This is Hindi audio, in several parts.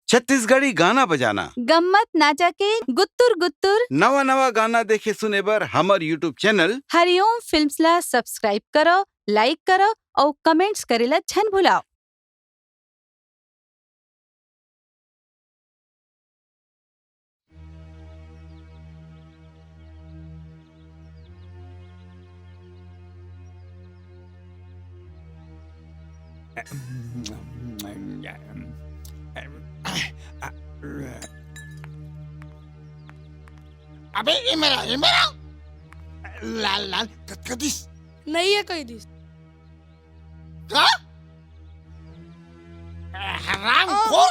छत्तीसगढ़ी गाना बजाना, गम्मत नाचा के गुत्तुर गुत्तुर नवा नवा गाना देखे सुने बर हमर यूट्यूब चैनल हरिओम फिल्म्स ला सब्सक्राइब करो, लाइक करो और कमेंट्स करेला छन भुलाओ। अबे ये मेरा लाल लाल कदीस नहीं है कोई दिस। हराम खोर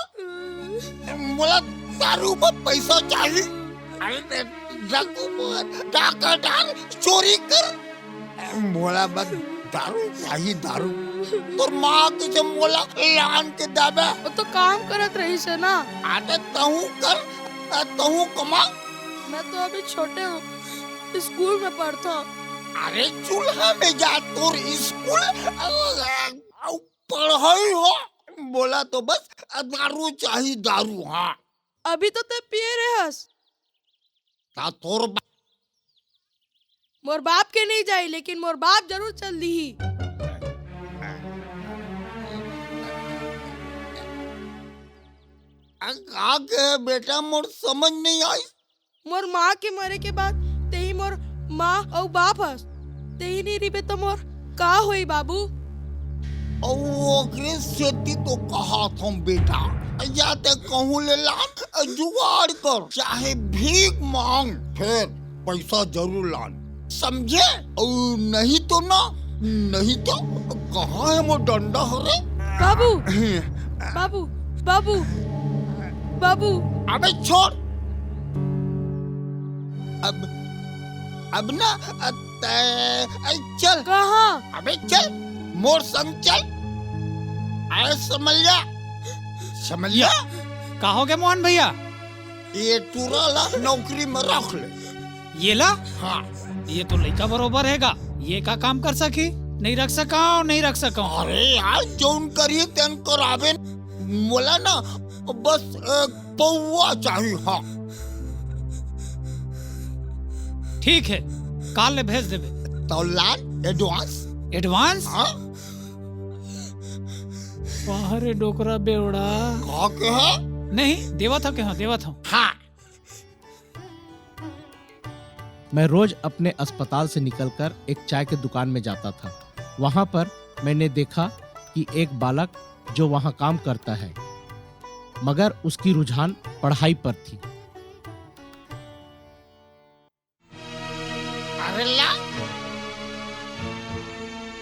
मुला दारू पर पैसा चाहिए। अरे डाका डाल चोरी कर मोला बस दारू चाहिए दारू। तोर माँ के जब मोला लान के दाबे वो तो काम करत रही से ना। आटे तहू कर तहू कमा। मैं तो अभी छोटे हूँ, स्कूल में पढ़ता हूँ। अरे चूल्हा में जा तोर स्कूल पढ़ाई हो। बोला तो बस दारू चाहिए दारू। हाँ अभी तो ते पिए रहे हस। ता तोर मोर बाप के नहीं जाई, लेकिन मोर बाप जरूर चल दी। आगे बेटा मोर समझ नहीं आई। मोर माँ के मरे के बाद तेही मोर माँ और बाप हस। तेही नहीं रिबे तो मोर का होई बाबू। ओकरे सेती तो कहा था बेटा, या ते कहूँ ले लान जुगाड़ कर चाहे भीख मांग, फिर पैसा जरूर लान, समझे? और नहीं तो ना, नहीं तो कहाँ है वो डंडा हरे? बाबू बाबू बाबू बाबू। अबे छोड़ अब ना चल। कहाँ? अबे चल मोर संग चल। आए समझ का हो गया मोहन भैया? ये टूरा नौकरी में रख ले। ये ला? हाँ ये तो लड़का बरोबर हैगा, ये का काम कर सकी? नहीं रख सका। अरे यार जौन करिए तेन करावे। मोला ना बस पौवा चाहिए। हाँ ठीक है, काल ले भेज देबे। तो लान एडवांस? हाँ बाहरे डोकरा बेवड़ा कहा के है? नहीं देवा था। हाँ मैं रोज अपने अस्पताल से निकलकर एक चाय के दुकान में जाता था। वहां पर मैंने देखा कि एक बालक जो वहां काम करता है, मगर उसकी रुझान पढ़ाई पर थी।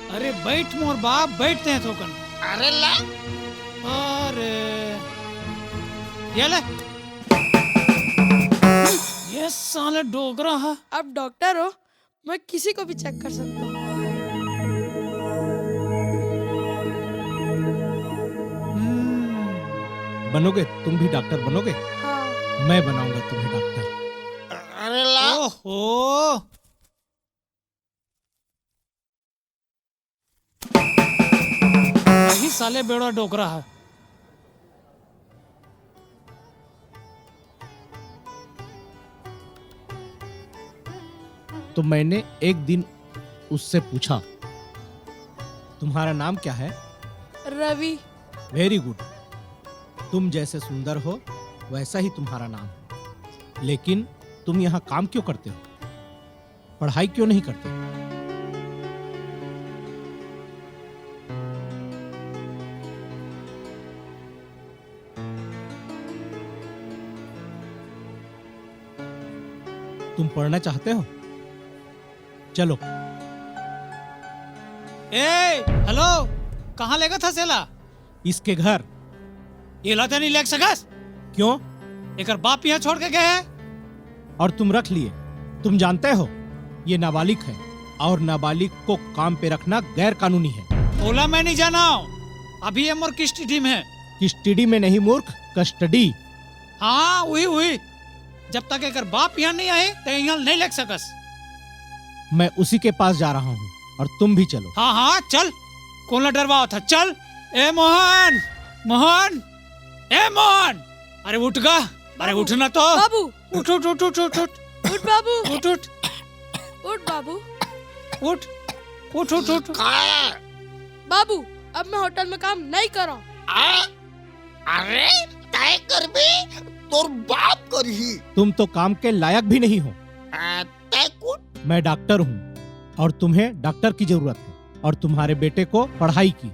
अरे बैठ मोर बाप, बैठते हैं थोकन। अरे ला अरे ये ले, ये साले डोगरा है। अब डॉक्टर हो, मैं किसी को भी चेक कर सकता हूँ। बनोगे तुम भी डॉक्टर बनोगे? हाँ। मैं बनाऊंगा तुम्हें डॉक्टर। अरे ला ओहो, यही साले बेड़ा डोकरा है। तो मैंने एक दिन उससे पूछा, तुम्हारा नाम क्या है? रवि। Very good. तुम जैसे सुंदर हो वैसा ही तुम्हारा नाम है। लेकिन तुम यहाँ काम क्यों करते हो? पढ़ाई क्यों नहीं करते? तुम पढ़ना चाहते हो? चलो। हेलो, कहाँ लेगा था सेला? इसके घर। ये लाते नहीं लेग सकस? क्यों? एकर बाप यहाँ छोड़ के गए है। और तुम रख लिए? तुम जानते हो ये नाबालिग है और नाबालिग को काम पे रखना गैर कानूनी है। ओला मैं नहीं जाना, अभी ये मोर कस्टडी में है। कस्टडी में नहीं मूर्ख, कस्टडी। हाँ वही। जब तक एकर बाप यहाँ नहीं आए तो यहाँ नहीं लेग सकस। मैं उसी के पास जा रहा हूँ और तुम भी चलो। हाँ चल, कौन डरवा था, चल। ए मोहन, ए मोहन, अरे उठ गा, अरे उठना तो। बाबू उठ उठ उठ उठ उठ उठ उठ बाबू उठ उठ उठ बाबू उठ उठ उठ उठ। का है? बाबू अब मैं होटल में काम नहीं करो। अरे तय कर बे, तोर बाप करही। तुम तो काम के लायक भी नहीं हो। तय कुछ मैं डॉक्टर हूँ और तुम्हें डॉक्टर की जरूरत है और तुम्हारे बेटे को पढ़ाई की।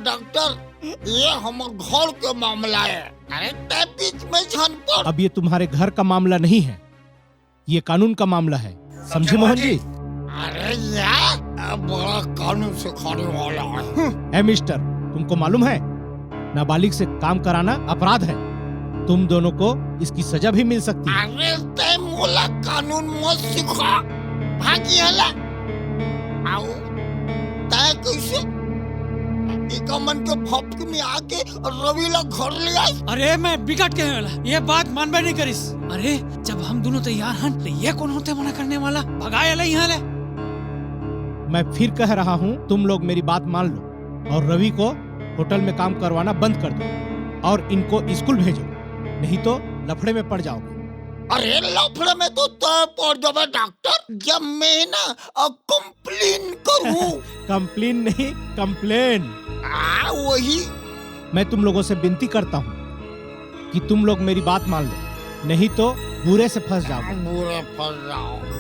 डॉक्टर, ये हमारे घर के मामला है। अरे तय बीच में छन पर। अब ये तुम्हारे घर का मामला नहीं है, ये कानून का मामला है, समझे मोहन जी? अरे यार बड़ा कानून सिखाने वाला है। है मिस्टर, तुमको मालूम है नाबालिग से काम कराना अपराध है। तुम दोनों को इसकी सजा भी मिल सकती है। अरे तय मोला कानून मत सिखा, भागी हला। आओ तय कैसे एका मन के फपक में आके रवि ला घर ले आई। अरे मैं बिगड़ के वाला, ये बात मानबे नहीं करिस। अरे जब हम दोनों तैयार हन तो ये कौन होते मना करने वाला? भगाए ला यहाँ ले। मैं फिर कह रहा हूँ, तुम लोग मेरी बात मान लो और रवि को होटल में काम करवाना बंद कर दो और इनको स्कूल भेजो, नहीं तो लफड़े में पड़ जाओगे। अरे लफड़े में तो तय पड़ जावे डॉक्टर, जब मैं ना कंप्लेन करूँ। कंप्लेन नहीं, कंप्लेन। वही मैं तुम लोगों से विनती करता हूँ कि तुम लोग मेरी बात मान लो, नहीं तो बुरे से फंस जाओगे। बुरे फंस जाओगे।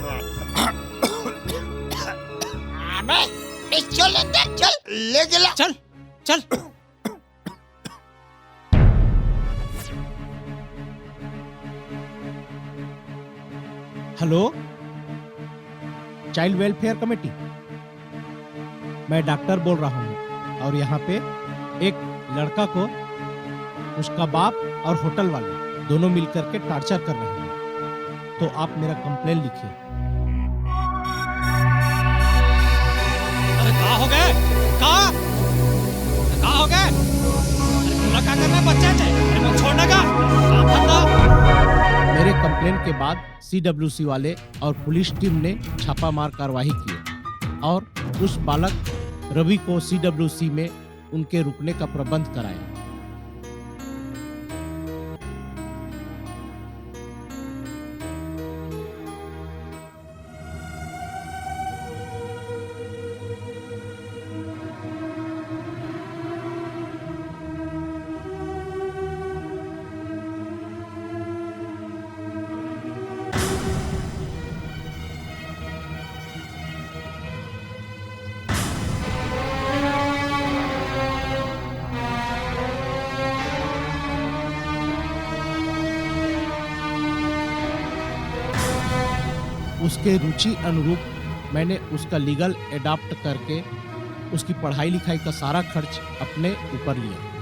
अबे चल अंदर चल, ले गया। चल चल। हेलो, चाइल्ड वेलफेयर कमेटी, मैं डॉक्टर बोल रहा हूँ और यहाँ पे एक लड़का को उसका बाप और होटल वाले दोनों मिलकर के टॉर्चर कर रहे हैं, तो आप मेरा कंप्लेन लिखिए। अरे कहाँ हो गए? कहाँ हो गए? अरे बोला क्या करना है बच्चा थे? अरे मैं छोड़ने का काम धंधा। मेरे कंप्लेन के बाद CWC वाले और पुलिस टीम ने छापामार कार्रवाई की और उस बालक रवि को CWC में उनके रुकने का प्रबंध कराया। उसके रुचि अनुरूप मैंने उसका लीगल एडाप्ट करके उसकी पढ़ाई लिखाई का सारा खर्च अपने ऊपर लिया।